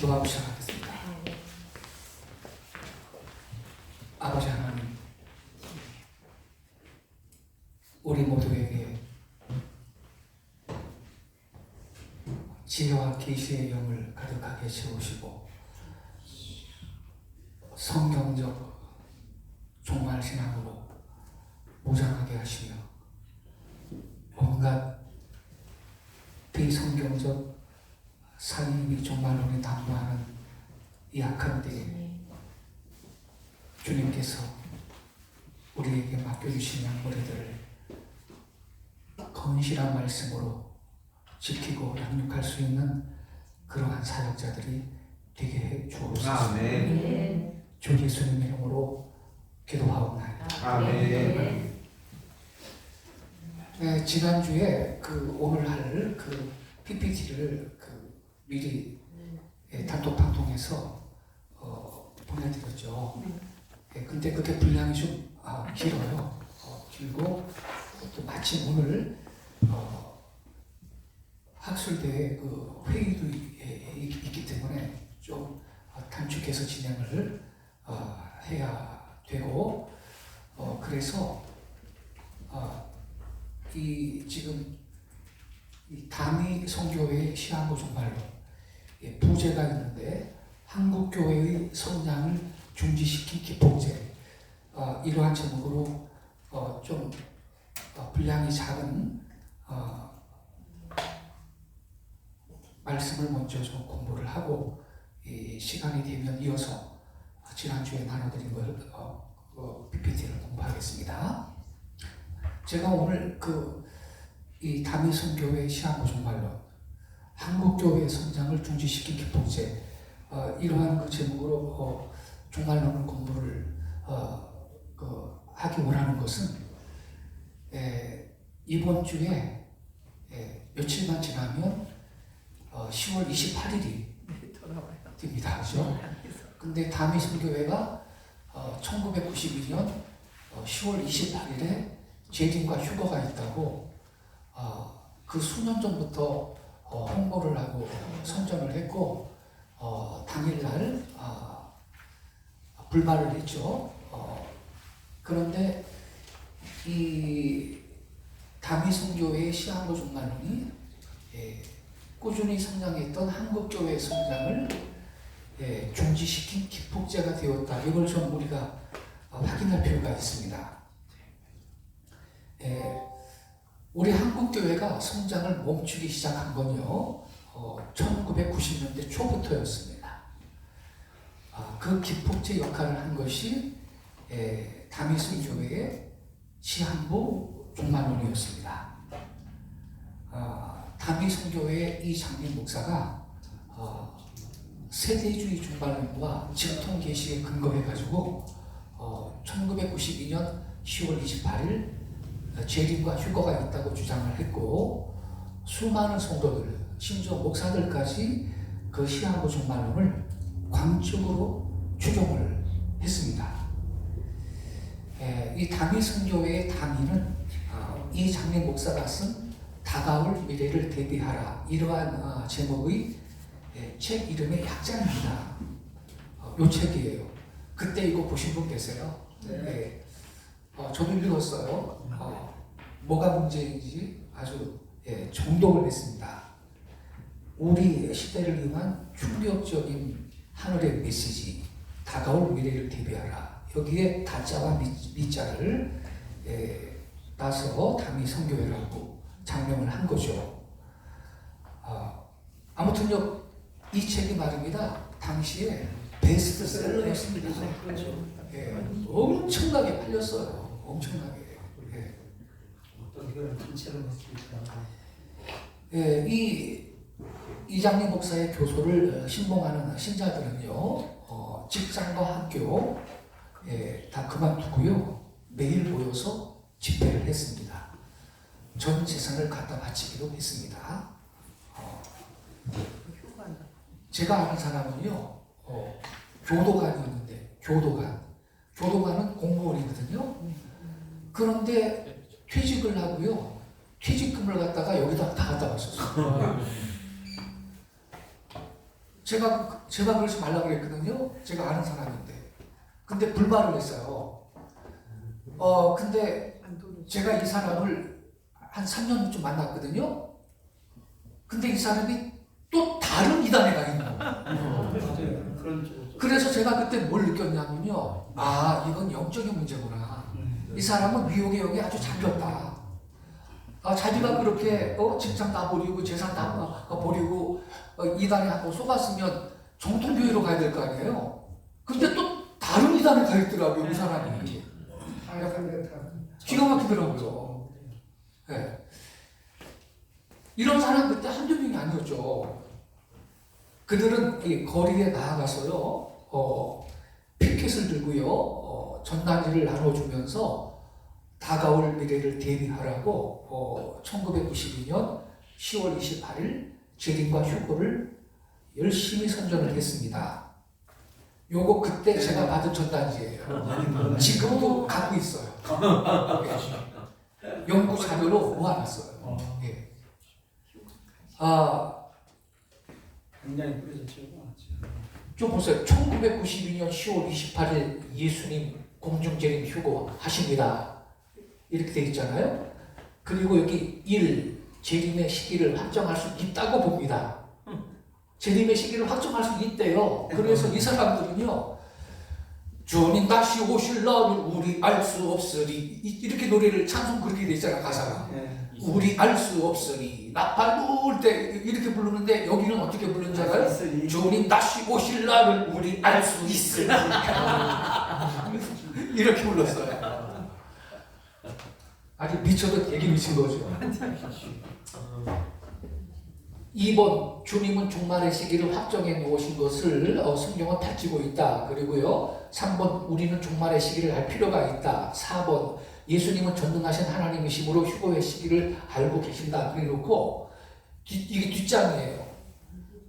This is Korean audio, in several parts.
기도하고 시작하겠습니다. 아버지 하나님, 우리 모두에게 지혜와 계시의 영을 가득하게 채우시고 성경적 종말 신앙으로 무장하게 하시며 온갖 비성경적 사이비 종말론이 담보하는 이 악한 때에 주님께서 우리에게 맡겨주신 양머리들을 건실한 말씀으로 지키고 양육할 수 있는 그러한 사역자들이 되게 해 주옵소서. 아멘. 주 예수님의 이름으로 기도하옵나이다. 아멘. 네, 지난주에 오늘 할 PPT를 미리 단톡방 통해서 보내드렸죠. 근데 그게 분량이 좀 길어요. 길고 또 마침 오늘 학술대회 회의도 있기 때문에 좀 단축해서 진행을 해야 되고 그래서 지금 이 담이 선교회의 시한부 종말론 부제가 있는데 한국교회의 성장을 중지시킨 기폭제, 이러한 제목으로 좀 분량이 작은 말씀을 먼저 좀 공부를 하고 시간이 되면 이어서 지난주에 나눠드린 걸 PPT를 공부하겠습니다. 제가 오늘 이 담이 선교회 시한부 종말론, 한국교회의 성장을 중지시킨 기폭제, 이러한 제목으로 종말론을 공부를 하기 원하는 것은 이번 주에 며칠만 지나면 10월 28일이 됩니다. 그죠? 근데 담이 선교회가 1992년 10월 28일에 재림과 휴거가 있다고 그 수년 전부터 홍보를 하고 선전을 했고 당일날 불발을 했죠. 그런데 이 담이 선교회의 시한부 종말론이 꾸준히 성장했던 한국교회의 성장을 중지시킨 기폭제가 되었다. 이걸 좀 우리가 확인할 필요가 있습니다. 우리 한국교회가 성장을 멈추기 시작한 건요, 1990년대 초부터였습니다. 그 기폭제 역할을 한 것이 담이 선교회의 시한부 종말론이었습니다. 담이 선교회의 이 장림 목사가 세대주의 종말론과 직통 계시에 근거해가지고 1992년 10월 28일 재림과 휴거가 있다고 주장을 했고 수많은 성도들, 심지어 목사들까지 그 시한부 종말론을 광적으로 추종을 했습니다. 이 담이 선교회의 담이는 이 장림 목사가 쓴 다가올 미래를 대비하라, 이러한 제목의 책 이름의 약자입니다. 요 책이에요. 그때 이거 보신 분 계세요? 네. 저도 읽었어요. 뭐가 문제인지 아주 정독을 했습니다. 우리 시대를 위한 충격적인 하늘의 메시지, 다가올 미래를 대비하라. 여기에 다자와 미자를 따서 담이 선교회라고 장명을 한 거죠. 아무튼요, 이 책이 말입니다. 당시에 베스트셀러였습니다. 엄청나게 팔렸어요. 엄청나게. 이장림 목사의 교소를 신봉하는 신자들은요, 직장과 학교 다 그만두고요, 매일 모여서 집회를 했습니다. 전 재산을 갖다 바치기도 했습니다. 제가 아는 사람은요, 교도관이었는데, 교도관은 공무원이거든요. 그런데 퇴직을 하고요, 퇴직금을 갖다가 여기다 다 갖다 왔었어요. 제가 그러지 말라고 그랬거든요. 제가 아는 사람인데. 근데 불발을 했어요. 근데 제가 이 사람을 한 3년쯤 만났거든요. 근데 이 사람이 또 다른 이단에 가 있는 거예요. 맞아요. 그런 쪽. 그래서 제가 그때 뭘 느꼈냐면요. 아, 이건 영적인 문제구나. 이 사람은 미혹에 아주 잡혔다. 자기가 그렇게 직장 다 버리고 재산 다 버리고 이단에 한번 속았으면 정통교회로 가야 될 거 아니에요. 근데 또 다른 이단에 가 있더라고요, 그 사람이. 기가 막히더라고요. 네. 이런 사람 그때 한두 명이 아니었죠. 그들은 이 거리에 나아가서요, 피켓을 들고요, 전단지를 나눠주면서 다가올 미래를 대비하라고 1992년 10월 28일 재림과 휴거를 열심히 선전을 했습니다. 요거 그때 제가 받은 전단지예요. 지금도 갖고 있어요. 연구 자료로 모아놨어요. 예. 굉장히 뿌려졌죠. 좀 보세요. 1992년 10월 28일 예수님 공중재림 휴거 하십니다. 이렇게 돼 있잖아요. 그리고 여기 1. 재림의 시기를 확정할 수 있다고 봅니다. 재림의 시기를 확정할 수 있대요. 그래서 이 사람들은요, 주님 다시 오실 날을 우리 알 수 없으리, 이렇게 노래를 찬송 그렇게 돼 있잖아요, 가사가. 우리 알 수 없으니 나팔 부을 때 이렇게 부르는데 여기는 어떻게 부르는 줄 알아요? 주님 다시 오실 날을 우리 알 수 있으니 이렇게 불렀어요. 아주 미쳐도 되게 미친 거죠. 2번, 주님은 종말의 시기를 확정해 놓으신 것을 성경은 밝히고 있다. 그리고요, 3번, 우리는 종말의 시기를 알 필요가 있다. 4번, 예수님은 전능하신 하나님이시므로 휴거의 시기를 알고 계신다. 그래놓고 이게 뒷장이에요.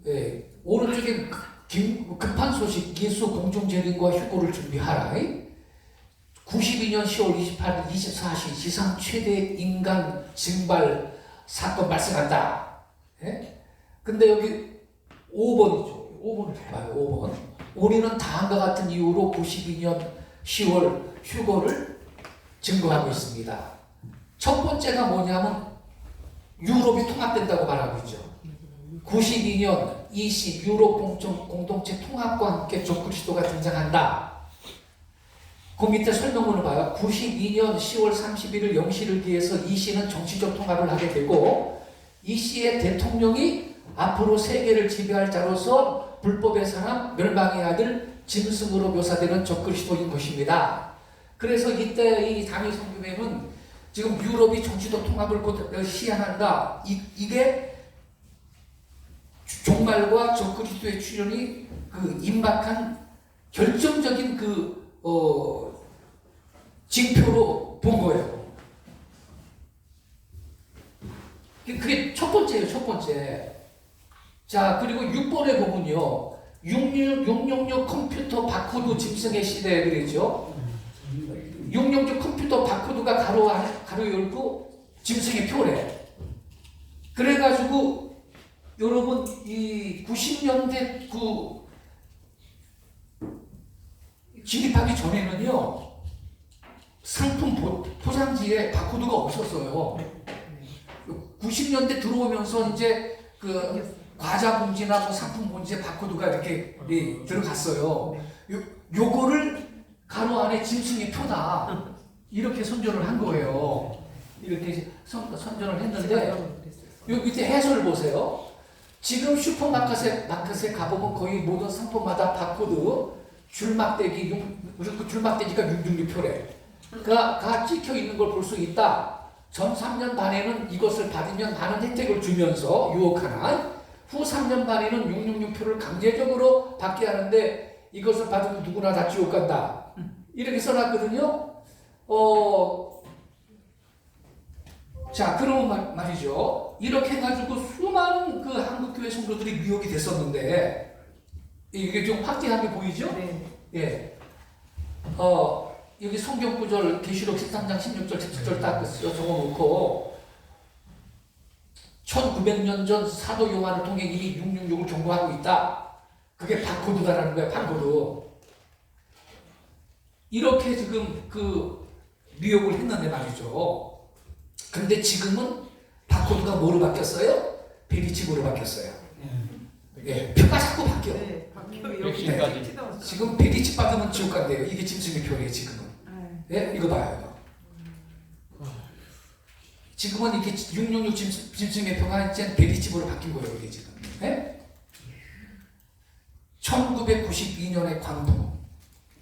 예, 오른쪽에 급한 소식, 예수 공중재림과 휴거를 준비하라. 92년 10월 28일 24시 지상 최대 인간 징발 사건 발생한다. 예? 근데 여기 5번이죠. 5번을 해봐요. 5번. 우리는 다음과 같은 이유로 92년 10월 휴거를 증거하고 있습니다. 첫 번째가 뭐냐면 유럽이 통합된다고 말하고 있죠. 92년 20 유럽 공동체 통합과 함께 적그리스도가 등장한다. 그 밑에 설명문을 봐요. 92년 10월 31일 0시를 기해서 이 시는 정치적 통합을 하게 되고 이 시의 대통령이 앞으로 세계를 지배할 자로서 불법의 사람, 멸망의 아들, 짐승으로 묘사되는 적그리스도인 것입니다. 그래서 이때 이 당일 성경에는 지금 유럽이 정치적 통합을 곧 시행한다. 이게 종말과 적그리스도의 출현이 그 임박한 결정적인 징표로 본 거예요. 그게 첫 번째예요, 첫 번째. 자, 그리고 6번에 보면요. 666 컴퓨터 바코드 짐승의 시대 그랬죠. 666 컴퓨터 바코드가 가로 열고 짐승의 표래. 그래가지고 여러분 이 90년대 진입하기 전에는요. 상품 포장지에 바코드가 없었어요. 90년대 들어오면서 이제 과자 봉지나 상품 봉지에 바코드가 이렇게 들어갔어요. 요거를 가로 안에 짐승의 표다. 이렇게 선전을 한 거예요. 이렇게 선전을 했는데 요 밑에 해설을 보세요. 지금 슈퍼마켓에 가보면 거의 모든 상품마다 바코드 줄막대기가 666표래. 가 찍혀 있는 걸 볼 수 있다. 전 3년 반에는 이것을 받으면 많은 혜택을 주면서 유혹하나 후 3년 반에는 666표를 강제적으로 받게 하는데 이것을 받으면 누구나 다 지옥 간다. 이렇게 써놨거든요. 자, 그러면 말이죠. 이렇게 해가지고 수많은 한국교회 성도들이 미혹이 됐었는데 이게 좀 확대하게 보이죠? 네. 예. 여기 성경 구절 계시록 13장 16절 17절 딱 적어놓고 1900년 전 사도 요한을 통해 이미 666을 경고하고 있다. 그게 바코드다라는 거야, 바코드. 이렇게 지금 그 뉴욕을 했는데 말이죠. 근데 지금은 바코드가 뭐로 바뀌었어요? 베리치고로 바뀌었어요. 예, 표가 자꾸 바뀌어. 네, 바뀌어. 백신까지. 지금 베리치 받으면 지옥 간대요. 이게 짐승의 표예요, 지금은. 예, 이거 봐요. 이거. 지금은 이게 666 짐승의 표가 이제 베리치고로 바뀐 거예요, 이게 지금. 예? 1992년의 광풍.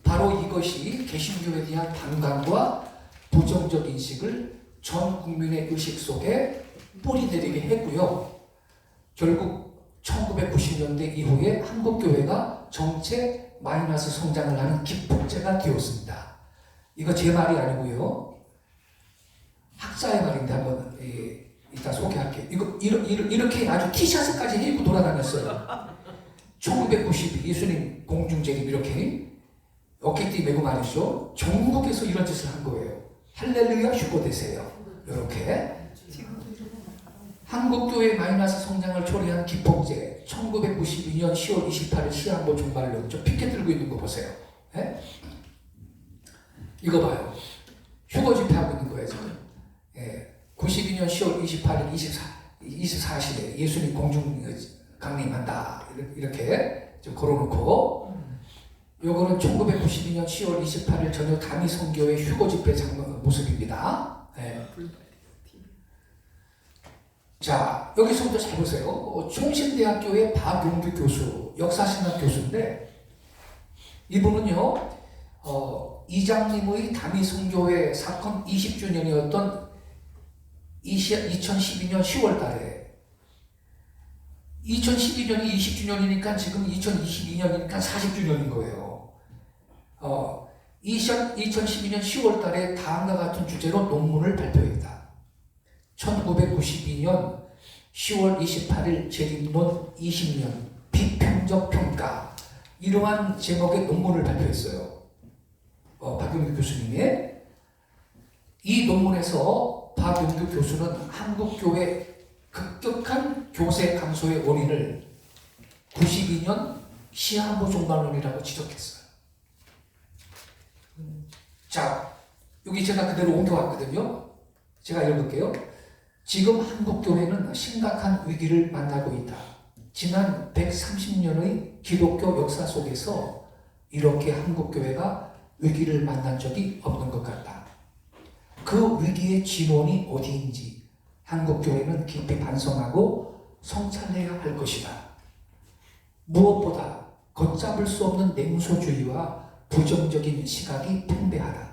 바로 이것이 개신교에 대한 반감과 부정적 인식을 전 국민의 의식 속에 뿌리내리게 했고요. 결국 1990년대 이후에 한국교회가 정체 마이너스 성장을 하는 기폭제가 되었습니다. 이거 제 말이 아니고요. 학자의 말인데 한번 이따 소개할게요. 이렇게 아주 티셔츠까지 입고 돌아다녔어요. 1992 예수님 공중재림 이렇게 어깨띠 메고 말이죠. 전국에서 이런 짓을 한 거예요. 할렐루야 휴거 되세요. 이렇게 한국교회 마이너스 성장을 초래한 기폭제 1992년 10월 28일 시한부 종말론 저 피켓 들고 있는 거 보세요. 예? 이거 봐요. 휴거 집회하고 있는 거예요 지금. 예. 92년 10월 28일 24시에 예수님 공중 강림한다 이렇게 좀 걸어놓고 요거는 1992년 10월 28일 저녁 담이 선교회 휴거 집회 모습입니다. 네. 자, 여기서부터 잘 보세요. 충신대학교의 박용규 교수, 역사신학 교수인데 이분은요, 이장님의 담이 선교회 사건 20주년이었던 2012년 10월 달에 2012년이 20주년이니까 지금 2022년이니까 40주년인 거예요. 2012년 10월 달에 다음과 같은 주제로 논문을 발표했다. 1992년 10월 28일 재림론 20년 비평적 평가 이러한 제목의 논문을 발표했어요. 박용규 교수님이. 이 논문에서 박용규 교수는 한국교회 급격한 교세 감소의 원인을 92년 시한부 종말론이라고 지적했어요. 자, 여기 제가 그대로 옮겨왔거든요. 제가 읽어볼게요. 지금 한국교회는 심각한 위기를 만나고 있다. 지난 130년의 기독교 역사 속에서 이렇게 한국교회가 위기를 만난 적이 없는 것 같다. 그 위기의 진원이 어디인지 한국교회는 깊이 반성하고 성찰해야 할 것이다. 무엇보다 걷잡을 수 없는 냉소주의와 부정적인 시각이 팽배하다.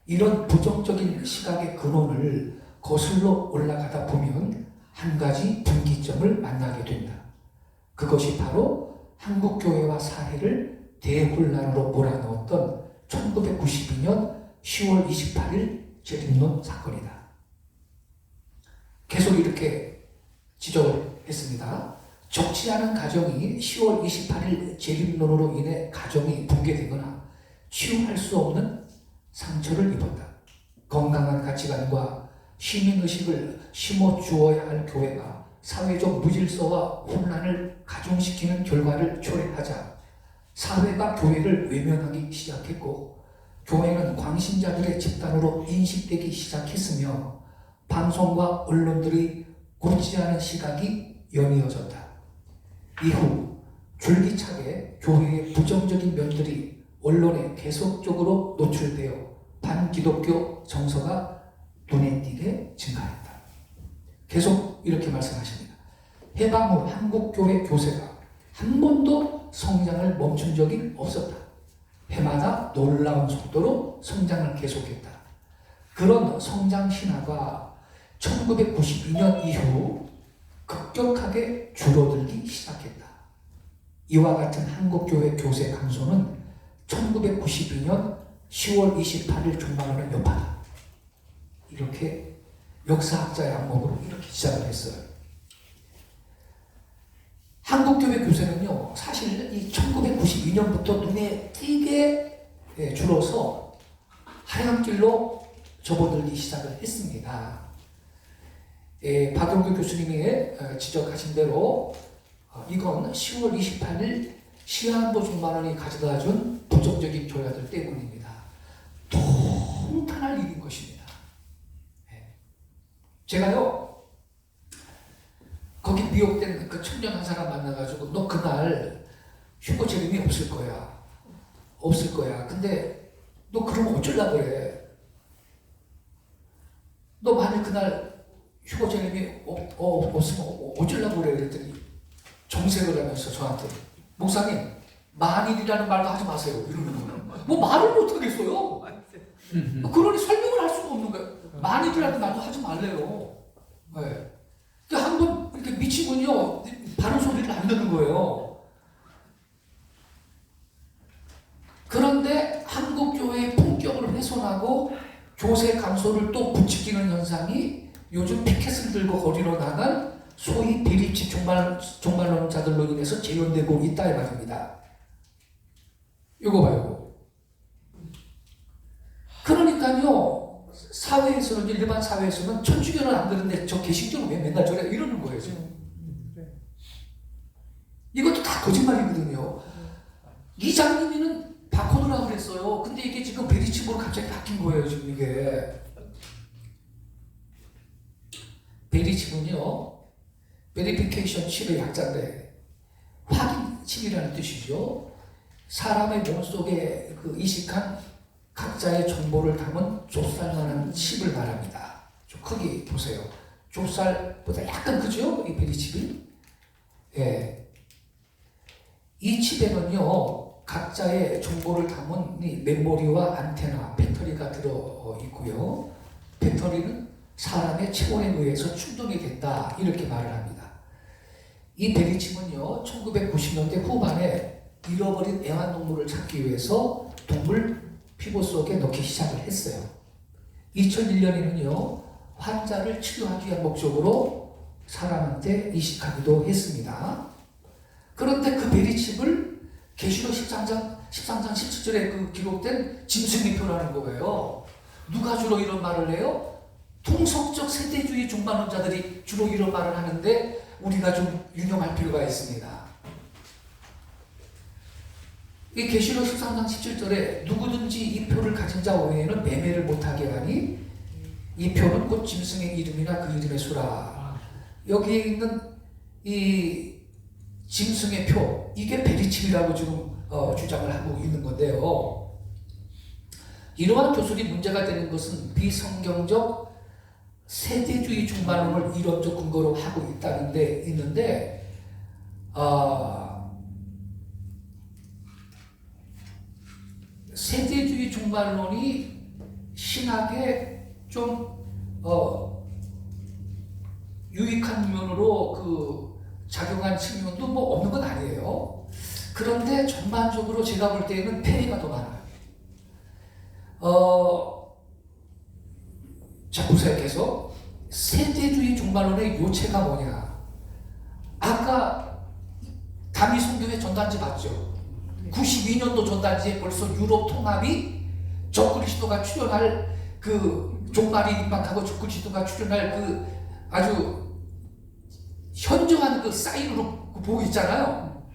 이런 부정적인 시각의 근원을 거슬러 올라가다 보면 한 가지 분기점을 만나게 된다. 그것이 바로 한국교회와 사회를 대혼란으로 몰아넣었던 1992년 10월 28일 재림론 사건이다. 계속 이렇게 지적을 했습니다. 적지 않은 가정이 10월 28일 재림론으로 인해 가정이 붕괴되거나 치유할 수 없는 상처를 입었다. 건강한 가치관과 시민의식을 심어 주어야 할 교회가 사회적 무질서와 혼란을 가중시키는 결과를 초래하자 사회가 교회를 외면하기 시작했고 교회는 광신자들의 집단으로 인식되기 시작했으며 방송과 언론들의 곧지 않은 시각이 연이어졌다. 이후 줄기차게 교회의 부정적인 면들이 언론에 계속적으로 노출되어 반기독교 정서가 눈에 띄게 증가했다. 계속 이렇게 말씀하십니다. 해방 후 한국교회 교세가 한 번도 성장을 멈춘 적이 없었다. 해마다 놀라운 속도로 성장을 계속했다. 그런 성장 신화가 1992년 이후 급격하게 줄어들기 시작했다. 이와 같은 한국교회 교세 감소는 1992년 10월 28일 종말론의 여파다. 이렇게 역사학자의 안목으로 이렇게 시작을 했어요. 한국교회 교세는요, 사실 이 1992년부터 눈에 띄게 줄어서 하향길로 접어들기 시작을 했습니다. 박용규 교수님이 지적하신 대로 이건 10월 28일 시한부 중반원이 가져다 준 부정적인 교회들 때문입니다. 통탄할 일인 것입니다. 제가요, 거기 미혹된 그 청년 한 사람 만나가지고 너 그날 휴고 재림이 없을 거야. 없을 거야. 근데 너 그러면 어쩌려고 그래? 너 만약 그날 휴고 재림이 없으면 어쩌려고 그래? 그랬더니 정색을 하면서 저한테 목사님 만일이라는 말도 하지 마세요. 이러는 거예요. 뭐 말을 못 하겠어요. 그러니 설명을 할 수가 없는 거예요. 만일이라는 말도 하지 말래요. 네. 한번 이렇게 미치군요. 바른 소리를 안 듣는 거예요. 그런데 한국 교회의 품격을 훼손하고 교세 감소를 또 부추기는 현상이 요즘 피켓을 들고 거리로 나간 소위 비리치 종말론자들로 인해서 재현되고 있다 이 말입니다. 이거 봐요. 그러니까요, 사회에서는, 일반 사회에서는 천주교는 안 그런데 저 개신교는 왜 맨날 저래? 이러는 거예요, 지금. 이것도 다 거짓말이거든요. 이장님이는 바코드라고 그랬어요. 근데 이게 지금 베리칩으로 갑자기 바뀐 거예요, 지금 이게. 베리칩은요, 베리피케이션 칩의 약자인데, 확인 칩이라는 뜻이죠. 사람의 몸속에 그 이식한 각자의 정보를 담은 좁쌀만한 칩을 말합니다. 좀 크게 보세요. 좁쌀보다 약간 크죠? 이 베리칩이. 예. 이 칩에는요, 각자의 정보를 담은 이 메모리와 안테나, 배터리가 들어 있고요. 배터리는 사람의 체온에 의해서 충동이 된다. 이렇게 말을 합니다. 이 베리칩은요, 1990년대 후반에 잃어버린 애완동물을 찾기 위해서 동물 피부 속에 넣기 시작을 했어요. 2001년에는요, 환자를 치료하기 위한 목적으로 사람한테 이식하기도 했습니다. 그런데 그 베리칩을 계시록 13장 17절에 그 기록된 짐승이표라는 거예요. 누가 주로 이런 말을 해요? 통속적 세대주의 종말론자들이 주로 이런 말을 하는데 우리가 좀 유념할 필요가 있습니다. 이 계시록 13장 17절에 누구든지 이 표를 가진 자 외에는 매매를 못하게 하니 이 표는 곧 짐승의 이름이나 그 이름의 수라. 여기에 있는 이 짐승의 표, 이게 베리칩이라고 지금 주장을 하고 있는 건데요. 이러한 교술이 문제가 되는 것은 비성경적 세대주의 종말론을 이론적 근거로 하고 있는데 세대주의 종말론이 신학에 좀 유익한 면으로 그 작용한 측면도 뭐 없는 건 아니에요. 그런데 전반적으로 제가 볼 때는 폐해가 더 많아요. 자, 보세요. 계속 세대주의 종말론의 요체가 뭐냐? 아까 다미 선교회 전단지 봤죠? 92년도 전단지에 벌써 유럽 통합이 적그리스도가 출현할 그 종말이 임박하고 적그리스도가 출현할 그 아주 현저한 그 사인으로 보고 있잖아요.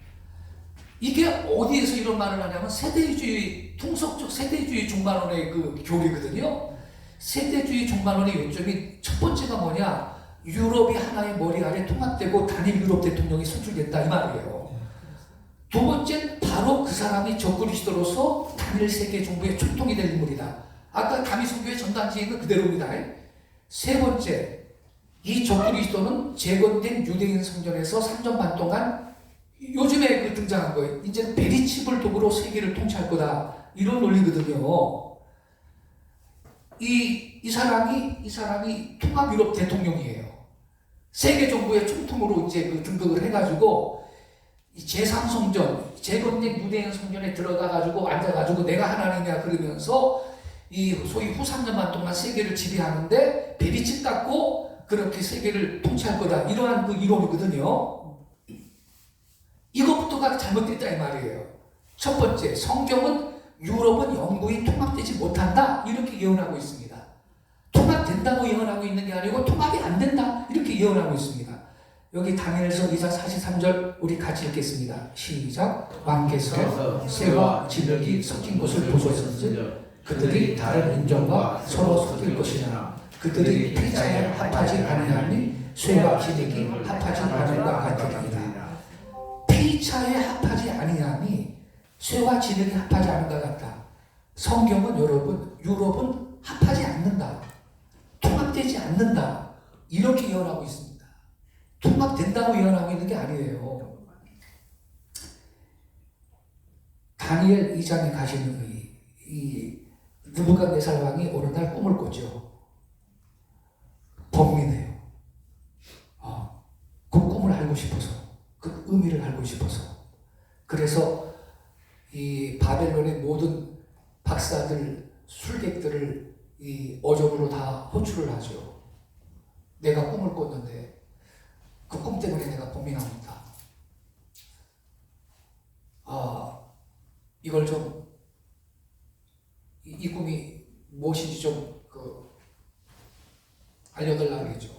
이게 어디에서 이런 말을 하냐면 세대주의, 통속적 세대주의 종말론의 그 교리거든요. 세대주의 종말론의 요점이 첫 번째가 뭐냐? 유럽이 하나의 머리 아래 통합되고 단일 유럽 대통령이 선출됐다 이 말이에요. 두 번째는 바로 그 사람이 적그리스도로서 단일 세계 정부의 총통이 될 인물이다. 아까 다미 선교의 전단지에 있는 그대로입니다. 세 번째, 이 적그리스도는 재건된 유대인 성전에서 3년 반 동안 요즘에 그 등장한 거예요. 이제 베리칩을 도구로 세계를 통치할 거다. 이런 논리거든요. 이 사람이 통합 유럽 대통령이에요. 세계 정부의 총통으로 이제 그 등극을 해가지고 제3성전, 재건된 유대인 성전에 들어가가지고 앉아가지고 내가 하나님이야 그러면서 이 소위 후 3년만 동안 세계를 지배하는데 베리칩 갖고 그렇게 세계를 통치할 거다. 이러한 그 이론이거든요. 이것부터가 잘못됐다 이 말이에요. 첫 번째, 성경은 유럽은 영구히 통합되지 못한다. 이렇게 예언하고 있습니다. 통합된다고 예언하고 있는 게 아니고 통합이 안 된다. 이렇게 예언하고 있습니다. 여기 다니엘서 2장 43절 우리 같이 읽겠습니다. 시작. 왕께서 새와 진흙이 섞인 것을 보셨은즉 그들이 다른 인종과 서로 섞일 것이나 그들이 피차에 합하지 아니하니 쇠와 진흙이 합하지 않은 것 같으리라. 피차에 합하지 아니하니 쇠와 진흙이 합하지 않은 것 같다. 성경은 여러분 율법은 합하지 않는다. 통합되지 않는다. 이렇게 예언하고 있습니다. 통합된다고 예언하고 있는 게 아니에요. 다니엘 2장에 가시는 이 느부갓네살 왕이 어느 날 꿈을 꿨죠. 범민해요. 그 꿈을 알고 싶어서, 그 의미를 알고 싶어서. 그래서 이 바벨론의 모든 박사들, 술객들을 이 어종으로 다 호출을 하죠. 내가 꿈을 꿨는데 그 꿈 때문에 내가 범민합니다. 이걸 좀 이 꿈이 무엇인지 좀 알려달라고 했죠.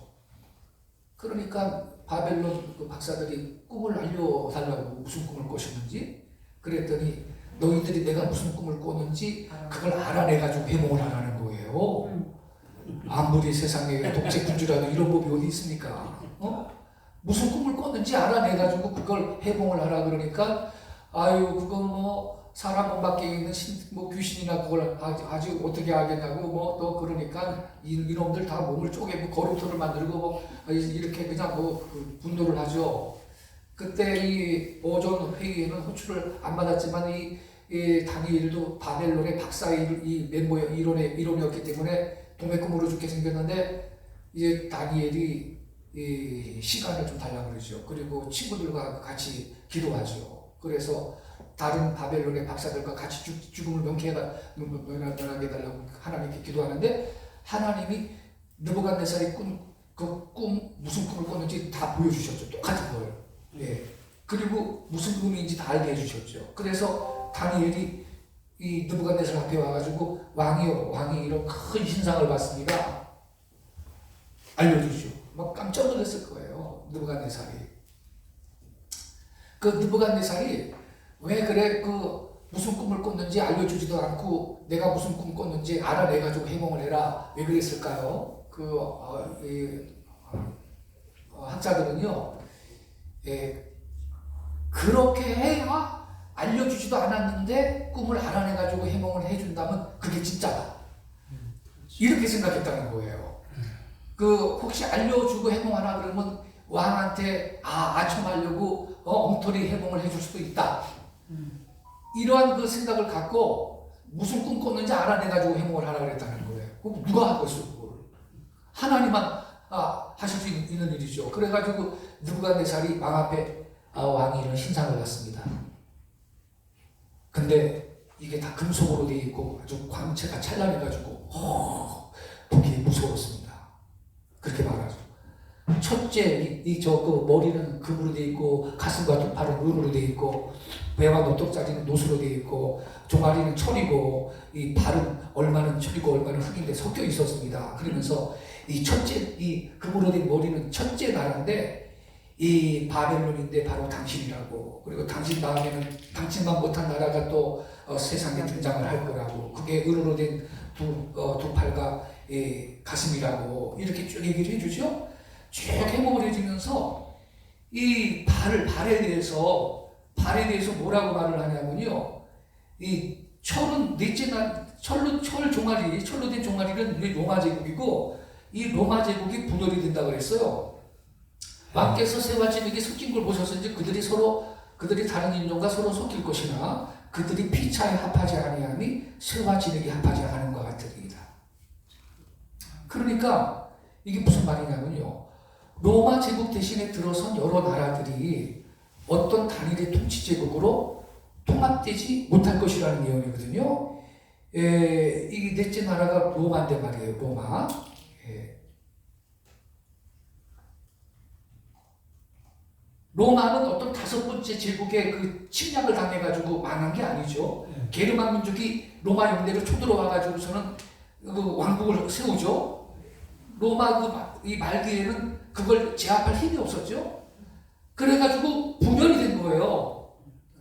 그러니까 바벨론 그 박사들이 꿈을 알려달라고 무슨 꿈을 꿨었는지 그랬더니 너희들이 내가 무슨 꿈을 꿨는지 그걸 알아내가지고 해몽을 하라는 거예요. 아무리 세상에 독재군주라도 이런 법이 어디 있습니까? 무슨 꿈을 꿨는지 알아내가지고 그걸 해몽을 하라 그러니까 아유 그건 뭐 사람 몸 밖에 있는 뭐 귀신이나 그걸 아직 어떻게 하겠냐고 뭐 또 그러니까 이놈들 다 몸을 쪼개고 거루터를 만들고 뭐 이렇게 그냥 뭐 분노를 하죠. 그때 이 오전 회의에는 호출을 안 받았지만 이 다니엘도 바벨론의 박사의 이 멤버 일원이었기 때문에 도매금으로 죽게 생겼는데 이제 다니엘이 이 시간을 좀 달라고 그러죠. 그리고 친구들과 같이 기도하죠. 그래서 다른 바벨론의 박사들과 같이 죽음을 면하게 해달라고 하나님께 기도하는데 하나님이 느부갓네살이 그 꿈 무슨 꿈을 꿨는지 다 보여주셨죠. 똑같은 걸. 예. 그리고 무슨 꿈인지 다 알게 해주셨죠. 그래서 다니엘이 이 느부갓네살 앞에 와가지고 왕이 이런 큰 신상을 봤습니다. 알려주죠. 막 깜짝 놀랐을 거예요. 느부갓네살이. 그 느부갓네살이 왜 그래 무슨 꿈을 꿨는지 알려주지도 않고 내가 무슨 꿈 꿨는지 알아내가지고 해몽을 해라. 왜 그랬을까요? 학자들은요. 그렇게 해야 알려주지도 않았는데 꿈을 알아내가지고 해몽을 해준다면 그게 진짜다. 이렇게 생각했다는 거예요. 혹시 알려주고 해몽하라 그러면 왕한테 아첨하려고 엉터리 해몽을 해줄 수도 있다. 이러한 그 생각을 갖고 무슨 꿈 꿨는지 알아내가지고 해몽을 하라 그랬다는 거예요. 그럼 누가 하겠어 그걸? 하나님만 하실 수 있는 일이죠. 그래가지고 느부갓네살이 왕 앞에 왕이 이런 신상을 갖습니다. 근데 이게 다 금속으로 되어 있고 아주 광채가 찬란해가지고 보기 무서웠습니다. 그렇게 말하죠. 첫째, 그 머리는 금으로 되어 있고 가슴과 두 팔은 은으로 되어 있고 배와 노떡자리는 노수로 되어 있고 종아리는 철이고 이 발은 얼마는 철이고 얼마는 흙인데 섞여 있었습니다. 그러면서 이 첫째, 이 금으로 된 머리는 첫째 나라인데 이 바벨론인데 바로 당신이라고. 그리고 당신 다음에는 당신만 못한 나라가 또 세상에 등장을 할 거라고. 그게 은으로 된 두 팔과 가슴이라고. 이렇게 쭉 얘기를 해주죠. 쭉 해몽을 해주면서 이 발에 대해서 뭐라고 말을 하냐면요. 이 철은 넷째 철로 된 종아리는 로마 제국이고 이 로마 제국이 분열이 된다 그랬어요. 왕께서 새와 진흙이 섞인 걸 보셨은지 그들이 다른 인종과 서로 섞일 것이나 그들이 피차에 합하지 아니하니 새와 진흙이 합하지 않은 것 같으리이다. 그러니까 이게 무슨 말이냐면요. 로마 제국 대신에 들어선 여러 나라들이 어떤 단일의 통치 제국으로 통합되지 못할 것이라는 예언이거든요. 이 넷째 나라가 로마인데 말이에요. 로마. 로마는 어떤 다섯 번째 제국의 그 침략을 당해가지고 망한 게 아니죠. 게르만 민족이 로마 영내로 쳐들어와가지고서는 그 왕국을 세우죠. 로마 이 말기에는 그걸 제압할 힘이 없었죠. 그래가지고 분열이 된 거예요.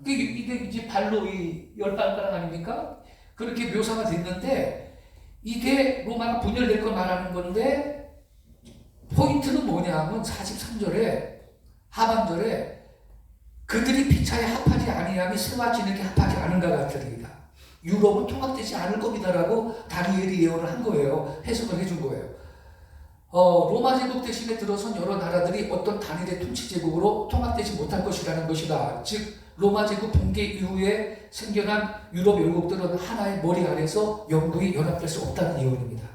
이게 이제 발로 이 열발가락 아닙니까? 그렇게 묘사가 됐는데 이게 로마가 분열될 걸 말하는 건데 포인트는 뭐냐면 43절에 하반절에 그들이 피차에 합하지 아니함이 새와 진흙에 합하지 않은가 같으리이다. 유럽은 통합되지 않을 겁니다라고 다니엘이 예언을 한 거예요. 해석을 해준 거예요. 로마 제국 대신에 들어선 여러 나라들이 어떤 단일의 통치 제국으로 통합되지 못할 것이라는 것이다. 즉 로마 제국 붕괴 이후에 생겨난 유럽 열국들은 하나의 머리 아래서 영구히 연합될 수 없다는 예언입니다.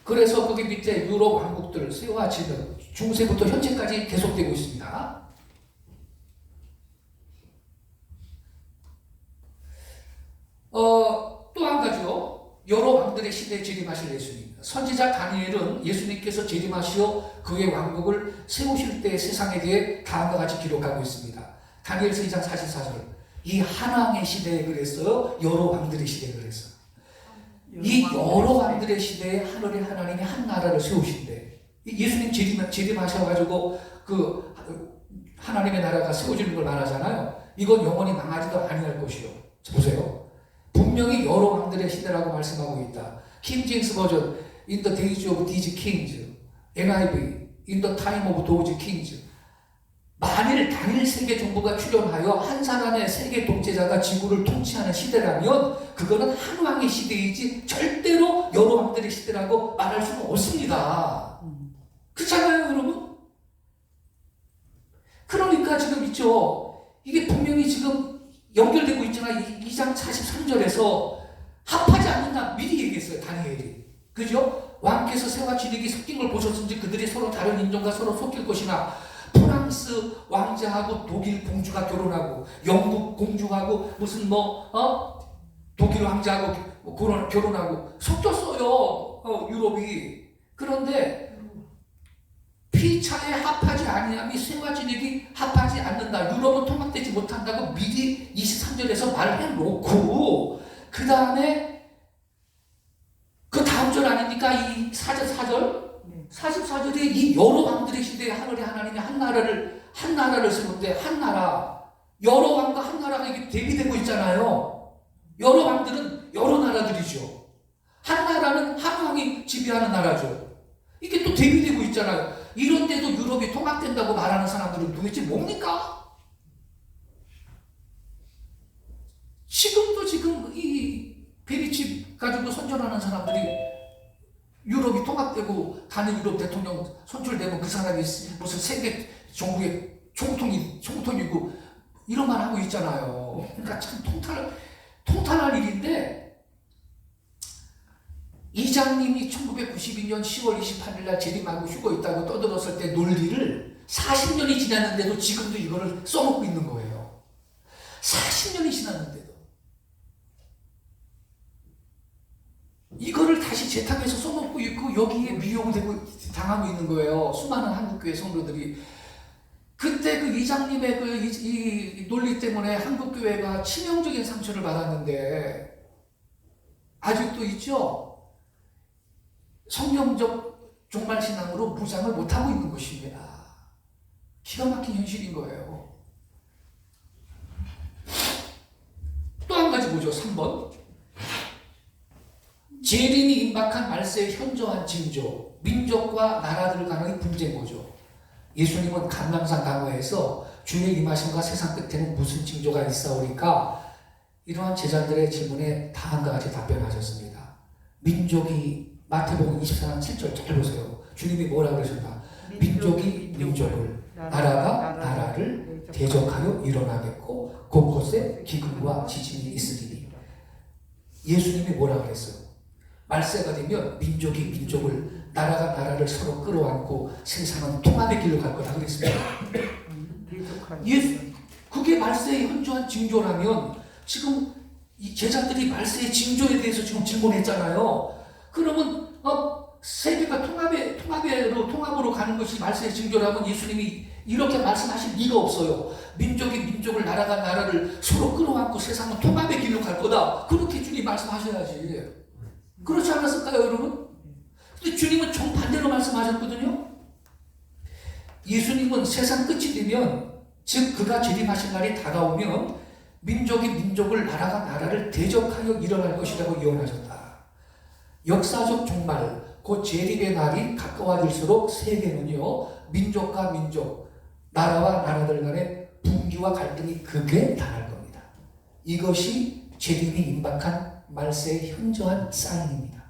그래서 거기 밑에 유럽 왕국들 새와 진흙 중세부터 현재까지 계속되고 있습니다. 또 한 가지요. 여러 왕들의 시대에 재림하실 예수님. 선지자 다니엘은 예수님께서 재림하시어 그의 왕국을 세우실 때의 세상에 대해 다음과 같이 기록하고 있습니다. 다니엘서 2장 44절. 이 한왕의 시대에 그랬어요. 여러 왕들의 시대에 그랬어요. 이 여러 왕들의 시대에 하늘의 하나님이 한 나라를 세우신대. 예수님 재림하셔가지고 그 하나님의 나라가 세워지는 걸 말하잖아요. 이건 영원히 망하지도 아니할 것이요. 보세요. 분명히 여러 왕들의 시대라고 말씀하고 있다. 킹 제임스 버전 In the days of these kings, NIV In the time of those kings. 만일 단일 세계 정부가 출현하여 한 사람의 세계 독재자가 지구를 통치하는 시대라면 그거는 한 왕의 시대이지 절대로 여러 왕들의 시대라고 말할 수는 없습니다. 그렇잖아요, 여러분? 그러니까 지금 있죠. 이게 분명히 지금 연결되고 있잖아요. 2장 43절에서 합하지 않는다 미리 얘기했어요, 다니엘이. 그죠? 왕께서 새와 진흙이 섞인 걸 보셨은지 그들이 서로 다른 인종과 서로 섞일 것이나 프랑스 왕자하고 독일 공주가 결혼하고 영국 공주하고 무슨 독일 왕자하고 결혼하고 섞였어요. 유럽이. 그런데 피차에 합하지 아니함이 새와 진흙이 합하지 않는다. 유럽은 통합되지 못한다고 미리 23절에서 말해놓고 그 다음에 그 다음 절 아닙니까? 이 4절 44절에 이 여러 왕들의 시대에 하늘의 하나님이 한 나라를 세우는데 한 나라 여러 왕과 한 나라가 이게 대비되고 있잖아요. 여러 왕들은 여러 나라들이죠. 한 나라는 한 왕이 지배하는 나라죠. 이게 또 대비되고 있잖아요. 이런데도 유럽이 통합된다고 말하는 사람들은 도대체 뭡니까? 지금도 지금 이 베리칩 가지고 선전하는 사람들이 유럽이 통합되고 단일 유럽 대통령 선출되고 그 사람이 무슨 세계 정부의 총통이고 이런 말 하고 있잖아요. 그러니까 참 통탄할 일인데 이장님이 1992년 10월 28일 날 재림하고 휴거 있다고 떠들었을 때 논리를 40년이 지났는데도 지금도 이거를 써먹고 있는 거예요. 40년이 지났는데도. 이거를 다시 재탕해서 써먹고 있고 여기에 미용되고 당하고 있는 거예요. 수많은 한국교회 성도들이. 그때 그 이장님의 이 논리 때문에 한국교회가 치명적인 상처를 받았는데 아직도 있죠? 성경적 종말신앙으로 무장을 못하고 있는 것입니다. 기가 막힌 현실인 거예요. 또 한 가지 보죠. 3번. 재림이 임박한 말세의 현저한 징조, 민족과 나라들 간의 분쟁고죠. 예수님은 감람산 강화에서 주의 임하심과 세상 끝에는 무슨 징조가 있사오리까? 이러한 제자들의 질문에 다음과 같이 답변하셨습니다. 민족이 마태복음 24장 7절 잘 보세요. 주님이 뭐라고 그러셨나? 민족이 민족을, 나라가 나라를 대적하여 일어나겠고 곳곳에 기근과 지진이 있으리니. 예수님이 뭐라고 그랬어요? 말세가 되면 민족이 민족을, 나라가 나라를 서로 끌어안고 세상은 통합의 길로 갈 거다 그랬습니다. 그게 말세의 현저한 징조라면 지금 이 제자들이 말세의 징조에 대해서 지금 질문했잖아요. 그러면 세계가 통합으로 가는 것이 말세의 징조라면 예수님이 이렇게 말씀하실 리가 없어요. 민족이 민족을, 나라가 나라를 서로 끌어안고 세상은 통합의 길로 갈 거다. 그렇게 주님 말씀하셔야지. 그렇지 않았을까요, 여러분? 근데 주님은 정반대로 말씀하셨거든요. 예수님은 세상 끝이 되면, 즉 그가 재림하신 날이 다가오면 민족이 민족을, 나라가 나라를 대적하여 일어날 것이라고 예언하셨다. 역사적 종말, 곧 재림의 날이 가까워질수록 세계는요, 민족과 민족, 나라와 나라들 간의 분기와 갈등이 극에 달할 겁니다. 이것이 재림이 임박한 말세의 현저한 사인입니다.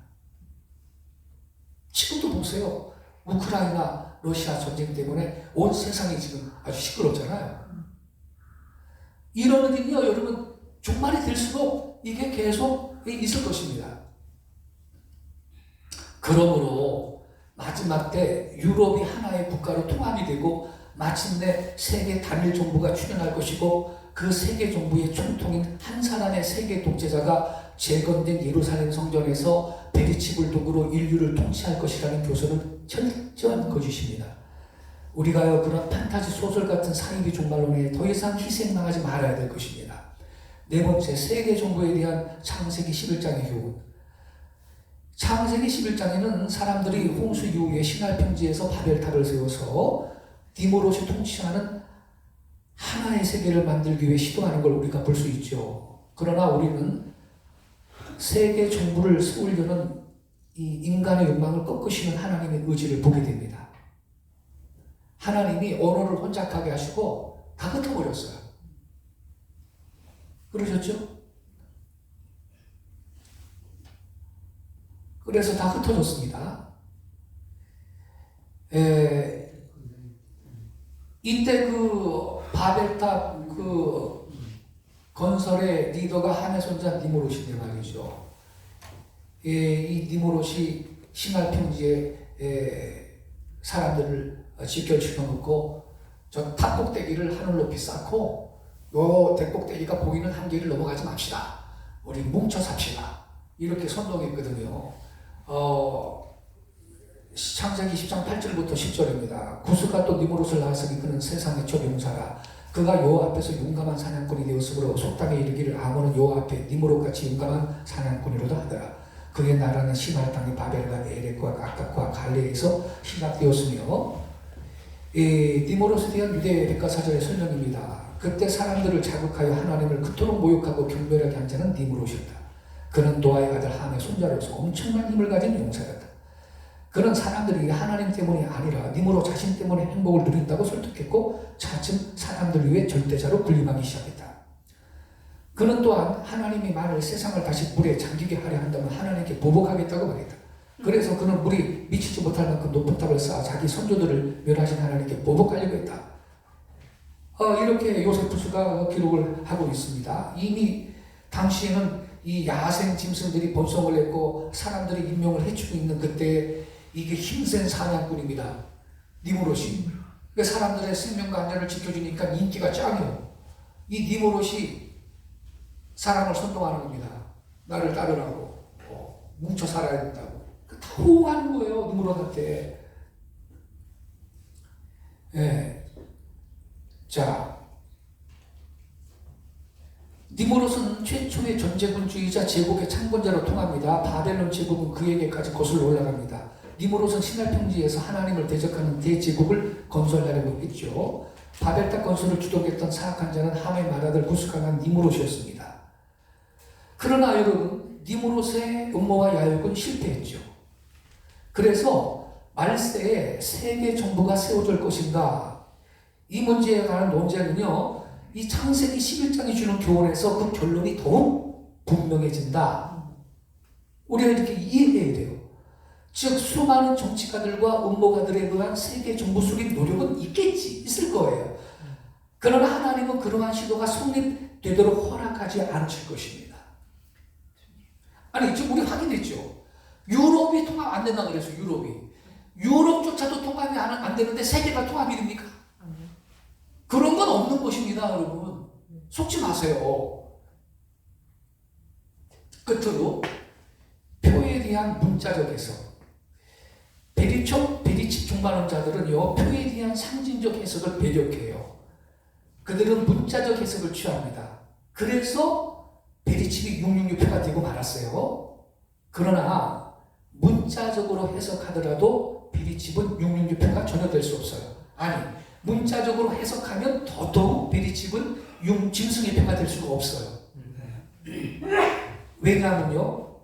지금도 보세요. 우크라이나 러시아 전쟁 때문에 온 세상이 지금 아주 시끄럽잖아요. 이런 일이요, 여러분, 종말이 될수록 이게 계속 있을 것입니다. 그러므로 마지막 때 유럽이 하나의 국가로 통합이 되고 마침내 세계 단일 정부가 출현할 것이고, 그 세계 정부의 총통인 한 사람의 세계 독재자가 재건된 예루살렘 성전에서 베리치 불독으로 인류를 통치할 것이라는 교서는 철저한 거짓입니다. 우리가요, 그런 판타지 소설 같은 사이비 종말론에 더 이상 희생당하지 말아야 될 것입니다. 네 번째, 세계 정부에 대한 창세기 11장의 교훈. 창세기 11장에는 사람들이 홍수 이후에 신할 평지에서 바벨탑을 세워서 디모롯이 통치하는 하나의 세계를 만들기 위해 시도하는 걸 우리가 볼 수 있죠. 그러나 우리는 세계 정부를 세우려는 이 인간의 욕망을 꺾으시는 하나님의 의지를 보게 됩니다. 하나님이 언어를 혼잡하게 하시고 다 흩어버렸어요. 그러셨죠? 그래서 다 흩어졌습니다. 이때 그 바벨탑 그 건설의 리더가 한의 손자 니무롯인데 말이죠. 이 니무롯이 신할 평지에 사람들을 직결시켜 놓고 저 탑 꼭대기를 하늘 높이 쌓고, 요 대꼭대기가 보이는 한계를 넘어가지 맙시다. 우리 뭉쳐 삽시다. 이렇게 선동했거든요. 창세기 10장 8절부터 10절입니다. 구스가 또 니무롯을 낳았으니 그는 세상의 첫 용사라. 그가 여호와 앞에서 용감한 사냥꾼이 되었으므로 속담에 이르기를 아몬은 여호와 앞에 니무롯같이 용감한 사냥꾼이로다 하더라. 그의 나라는 시나르 땅의 바벨과 에렉과 아깝과 갈레에서 시작되었으며, 니무롯에 대한 유대 백과사전의 설명입니다. 그때 사람들을 자극하여 하나님을 그토록 모욕하고 경멸하게 한 자는 니무롯이었다. 그는 노아의 아들 함의 손자로서 엄청난 힘을 가진 용사였다. 그는 사람들이 하나님 때문이 아니라 니무롯 자신 때문에 행복을 누린다고 설득했고, 차츰 사람들 위해 절대자로 군림하기 시작했다. 그는 또한 하나님이 만일 세상을 다시 물에 잠기게 하려 한다면 하나님께 보복하겠다고 말했다. 그래서 그는 물이 미치지 못할 만큼 높은 탑을 쌓아 자기 선조들을 멸하신 하나님께 보복하려고 했다. 이렇게 요세푸스가 기록을 하고 있습니다. 이미 당시에는 이 야생 짐승들이 번성을 했고 사람들이 인명을 해치고 있는 그때 이게 힘센 사냥꾼입니다. 니무롯이. 사람들의 생명과 안전을 지켜주니까 인기가 짱이요. 이 니무롯이 사람을 선동하는 겁니다. 나를 따르라고. 뭉쳐 살아야 된다고. 다 호응하는 거예요. 니무롯한테. 자, 니무롯은 최초의 전제군주의자 제국의 창건자로 통합니다. 바벨론 제국은 그에게까지 거슬러 올라갑니다. 니무롯은 신할 평지에서 하나님을 대적하는 대제국을 건설하려고 했죠. 바벨탑 건설을 주도했던 사악한 자는 함의 맏아들 구스강한 니무롯이었습니다. 그러나 여러분, 니무롯의 음모와 야욕은 실패했죠. 그래서 말세에 세계 정부가 세워질 것인가, 이 문제에 관한 논쟁은요, 이 창세기 11장이 주는 교훈에서 그 결론이 더욱 분명해진다. 우리가 이렇게 이해해야 돼요. 즉 수많은 정치가들과 음모가들에 의한 세계 정부 수립 노력은 있을 거예요. 그러나 하나님은 그러한 시도가 성립되도록 허락하지 않으실 것입니다. 아니 지금 우리 확인했죠. 유럽이 통합 안 된다 그래서 유럽조차도 통합이 안 되는데 세계가 통합이 됩니까? 그런 건 없는 것입니다, 여러분. 속지 마세요. 끝으로 표에 대한 문자적 해석. 베리칩 종말론자들은요, 표에 대한 상징적 해석을 배격해요. 그들은 문자적 해석을 취합니다. 그래서 베리칩이 666표가 되고 말았어요. 그러나 문자적으로 해석하더라도 베리칩은 666표가 전혀 될 수 없어요. 아니, 문자적으로 해석하면 더더욱 베리칩은 짐승의 표가 될 수가 없어요. 왜냐하면요,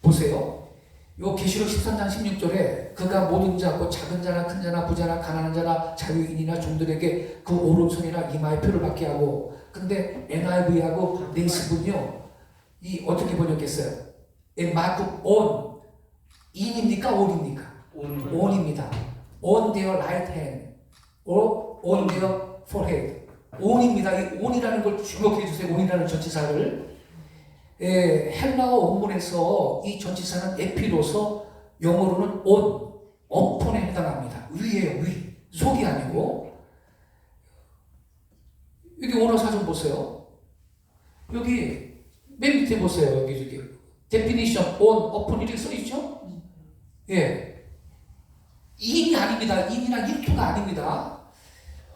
보세요. 요 계시록 13장 16절에 그가 모든 자, 곧 작은 자나 큰 자나 부자나 가난한 자나 자유인이나 종들에게 그 오른손이나 이마에 표를 받게 하고, 근데 NIV하고 네이스분요, 이 어떻게 번역했어요? 마크 on, in입니까? on입니까? on입니다. on their right hand or on their forehead. on입니다. 이 on이라는 걸 주목해 주세요. on이라는 전치사를. 헬라어 원문에서 이 전치사는 에피로서 영어로는 on, upon에 해당합니다. 위에요, 위. 속이 아니고. 여기 원어 사전 보세요. 여기 맨 밑에 보세요. 여기 definition on, upon 이렇게 써 있죠? 예. 인이 아닙니다. 인이나 일투가 아닙니다.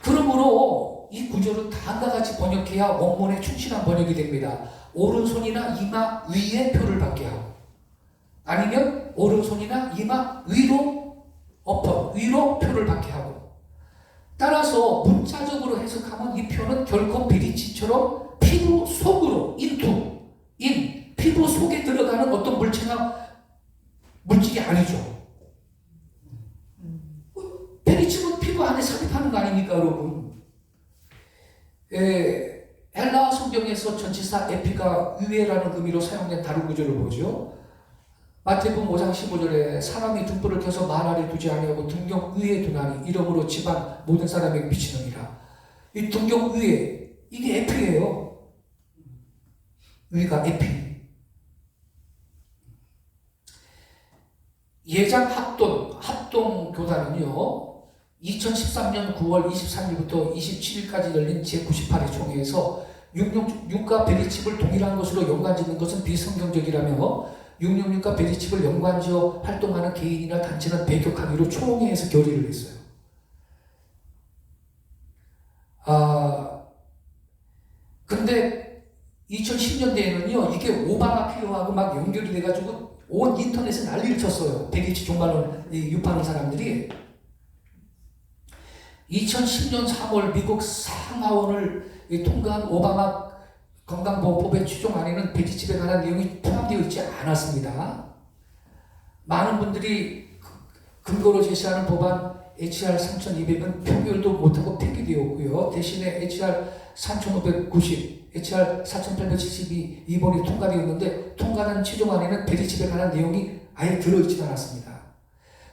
그러므로 이 구절은 다음과 같이 번역해야 원문에 충실한 번역이 됩니다. 오른손이나 이마 위에 표를 받게 하고, 아니면 오른손이나 이마 위로 위로 표를 받게 하고. 따라서 문자적으로 해석하면 이 표는 결코 비리치처럼 피부 속으로 피부 속에 들어가는 어떤 물질이 아니죠. 베리칩은 피부 안에 삽입하는 거 아닙니까, 여러분? 헬라어 성경에서 전치사 에피가 위에라는 의미로 사용된 다른 구절을 보죠. 마태복음 5장 15절에 사람이 등불을 켜서 말 아래 두지 아니하고 등경 위에 두나니 이러므로 집안 모든 사람에게 비치느니라. 이 등경 위에, 이게 에피예요. 위가 에피. 예장 합동교단은요, 2013년 9월 23일부터 27일까지 열린 제98회 총회에서 666과 베리칩을 동일한 것으로 연관짓는 것은 비성경적이라며 666과 베리칩을 연관지어 활동하는 개인이나 단체는 배격하기로 총회에서 결의를 했어요. 근데 2010년대에는요, 이게 오바마 필요하고 막 연결이 돼가지고 온 인터넷에 난리를 쳤어요. 베리칩 종말론 유파하는 사람들이. 2010년 3월 미국 상하원을 통과한 오바마 건강보호법의 추종안에는 베리칩에 관한 내용이 포함되어 있지 않았습니다. 많은 분들이 근거로 제시하는 법안 HR 3200은 표결도 못하고 폐기되었고요. 대신에 HR 3590, HR 4872 이번이 통과되었는데 통과된 최종안에는 베리칩에 관한 내용이 아예 들어있지 않았습니다.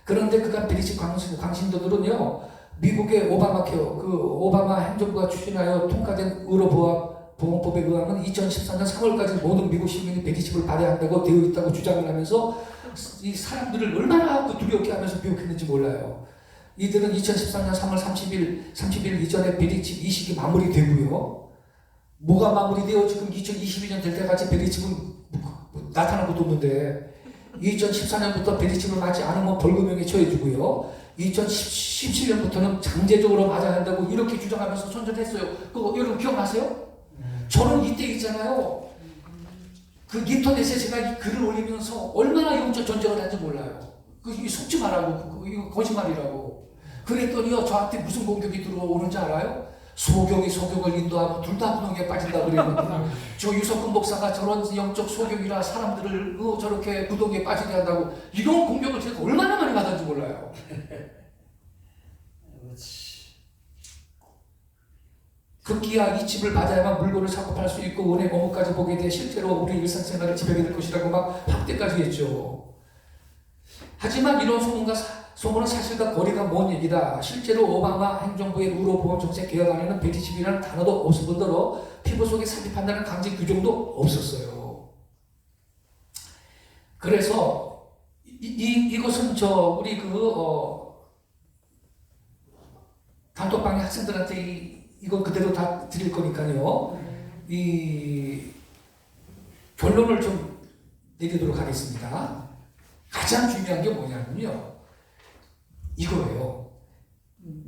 그런데 그간 베리칩 광신도들은요, 미국의 오바마 케어, 오바마 행정부가 추진하여 통과된 의료보험법에 의하면 2014년 3월까지 모든 미국 시민이 베리칩을 받아야 한다고 되어 있다고 주장을 하면서 이 사람들을 얼마나 두렵게 하면서 미혹했는지 몰라요. 이들은 2014년 3월 30일 이전에 베리칩 이식이 마무리되고요. 뭐가 마무리되어 지금 2022년 될 때까지 베리칩은 나타난 것도 없는데 2014년부터 베리칩을 맞지 않으면 벌금형에 처해주고요. 2017년부터는 강제적으로 맞아야 한다고 이렇게 주장하면서 선전했어요. 그거 여러분 기억나세요? 저는 이때 있잖아요. 그 인터넷에 제가 이 글을 올리면서 얼마나 영적 전쟁을 한지 몰라요. 속지 말라고, 이거 거짓말이라고. 그랬더니요, 저한테 무슨 공격이 들어오는지 알아요? 소경이 소경을 인도하면 둘 다 구덩이에 빠진다 그랬거든요. 저 유석근 목사가 저런 영적 소경이라 사람들을 저렇게 구덩이에 빠지게 한다고, 이런 공격을 제가 얼마나 많이 받았는지 몰라요. 급기야 이 집을 받아야만 물건을 사고 팔 수 있고 은행 업무까지 보게 돼 실제로 우리 일상생활을 지배하게 될 것이라고 막 확대까지 했죠. 하지만 이런 소문은 사실과 거리가 먼 얘기다. 실제로 오바마 행정부의 의료보험 정책 개혁안에는 베리칩이라는 단어도 없을 뿐더러 피부 속에 삽입한다는 강제 규정도 없었어요. 그래서 이것은 우리 단톡방의 학생들한테 이건 그대로 다 드릴 거니까요. 이 결론을 좀 내리도록 하겠습니다. 가장 중요한 게 뭐냐면요, 이거예요.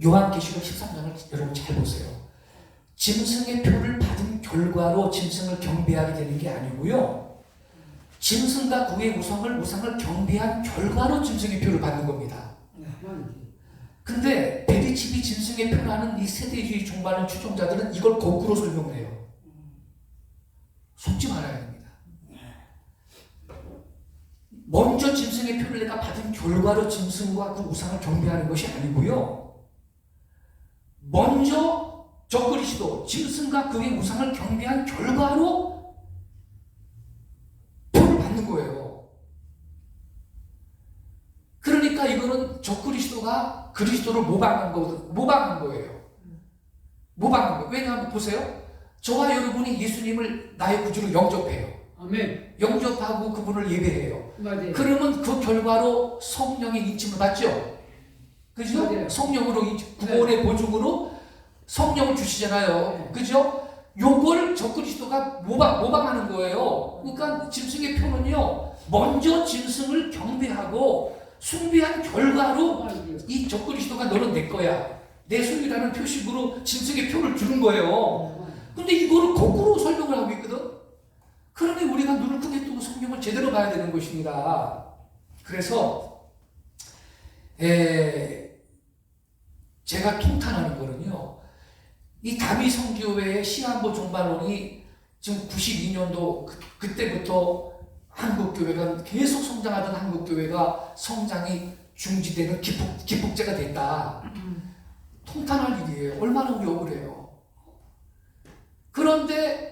요한계시록 13장을 여러분 잘 보세요. 짐승의 표를 받은 결과로 짐승을 경배하게 되는 게 아니고요, 짐승과 그의 우상을 경배한 결과로 짐승의 표를 받는 겁니다. 근데 베리치비 짐승에 편하는 이 세대주의 종말론 추종자들은 이걸 거꾸로 설명을 해요. 속지 말아야 됩니다. 먼저 짐승의 표를 내가 받은 결과로 짐승과 그 우상을 경배하는 것이 아니고요. 먼저 적그리스도 짐승과 그의 우상을 경배한 결과로 표를 받는 거예요. 그러니까 이거는 적그리스도가 그리스도를 모방한 거예요. 모방한 거예요. 왜냐하면 보세요. 저와 여러분이 예수님을 나의 구주로 영접해요. 아멘. 영접하고 그분을 예배해요. 맞아요. 그러면 그 결과로 성령의 인침을 받죠. 그죠? 맞아요. 성령으로 구원의 보증으로 성령을 주시잖아요. 네. 그죠? 요걸 적그리스도가 모방하는 거예요. 그러니까 짐승의 표는요, 먼저 짐승을 경배하고 숭배한 결과로 이 적그리스도가 너는 내 거야, 내 손이라는 표식으로 짐승의 표를 주는 거예요. 근데 이거를 거꾸로 설명을 하고 있거든. 그러니 우리가 눈을 크게 뜨고 성경을 제대로 봐야 되는 것입니다. 그래서 제가 통탄하는 거는요, 이 다미 성교회의 시한부 종말론이 지금 92년도 그때부터 한국교회가 계속 성장하던 한국교회가 성장이 중지되는 기폭제가 됐다. 통탄할 일이에요. 얼마나 우리 억울해요. 그런데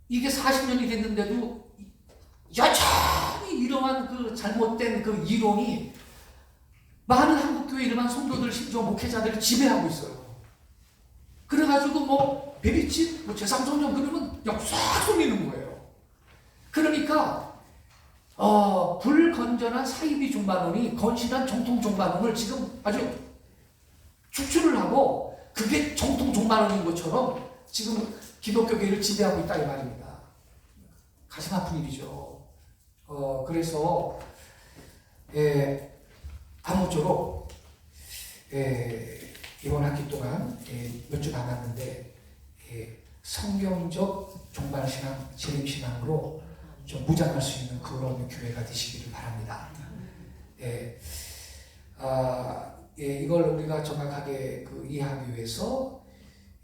이게 40년이 됐는데도 여전히 이러한 그 잘못된 그 이론이 많은 한국교회 일반 성도들, 심지어 목회자들을 지배하고 있어요. 그래가지고 뭐 베리칩, 뭐 제3성령 그러면 싹 쏠리는 거예요. 그러니까 불건전한 사이비 종말론이 건실한 정통 종말론을 지금 아주 축출을 하고 그게 정통 종말론인 것처럼 지금 기독교계를 지배하고 있다 이 말입니다. 가슴 아픈 일이죠. 그래서 아무쪼록 이번 학기 동안 몇 주 남았는데 성경적 종말신앙, 재림신앙으로 좀 무장할 수 있는 그런 교회가 되시기를 바랍니다. 이걸 우리가 정확하게 이해하기 위해서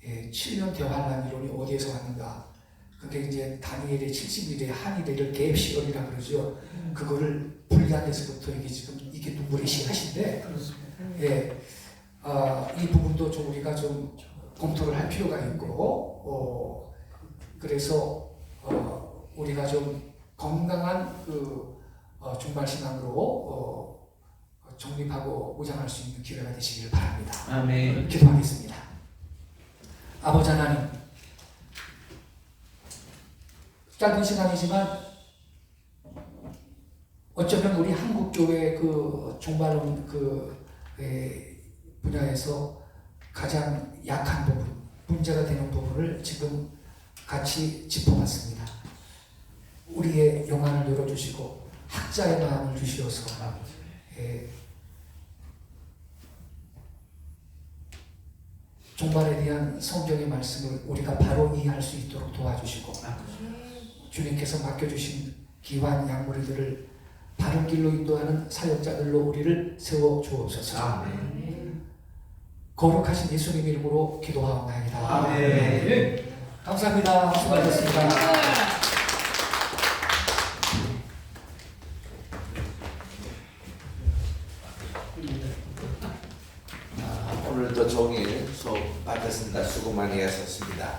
7년 대환란 이론이 어디에서 왔는가? 그게 이제 다니엘의 70일의 한일을 갭시월이라 그러죠. 그거를 분리한 데서부터 이게 눈물의 시가신데, 이 부분도 좀 우리가 좀 검토를 할 필요가 있고, 그래서 우리가 좀 건강한 종말 신앙으로 정립하고 무장할 수 있는 기회가 되시기를 바랍니다. 아멘. 기도하겠습니다. 아버지 하나님, 짧은 시간이지만 어쩌면 우리 한국교회 종말론 분야에서 가장 약한 부분, 문제가 되는 부분을 지금 같이 짚어봤습니다. 우리의 영안을 열어주시고 학자의 마음을 주시어서 종말에 대한 성경의 말씀을 우리가 바로 이해할 수 있도록 도와주시고 주님께서 맡겨주신 기환 양무리들을 바른 길로 인도하는 사역자들로 우리를 세워 주옵소서. 거룩하신 예수님 이름으로 기도하옵나이다. 아멘. 감사합니다. 수고하셨습니다. 오늘도 종일 수업 받았습니다. 수고 많이 하셨습니다.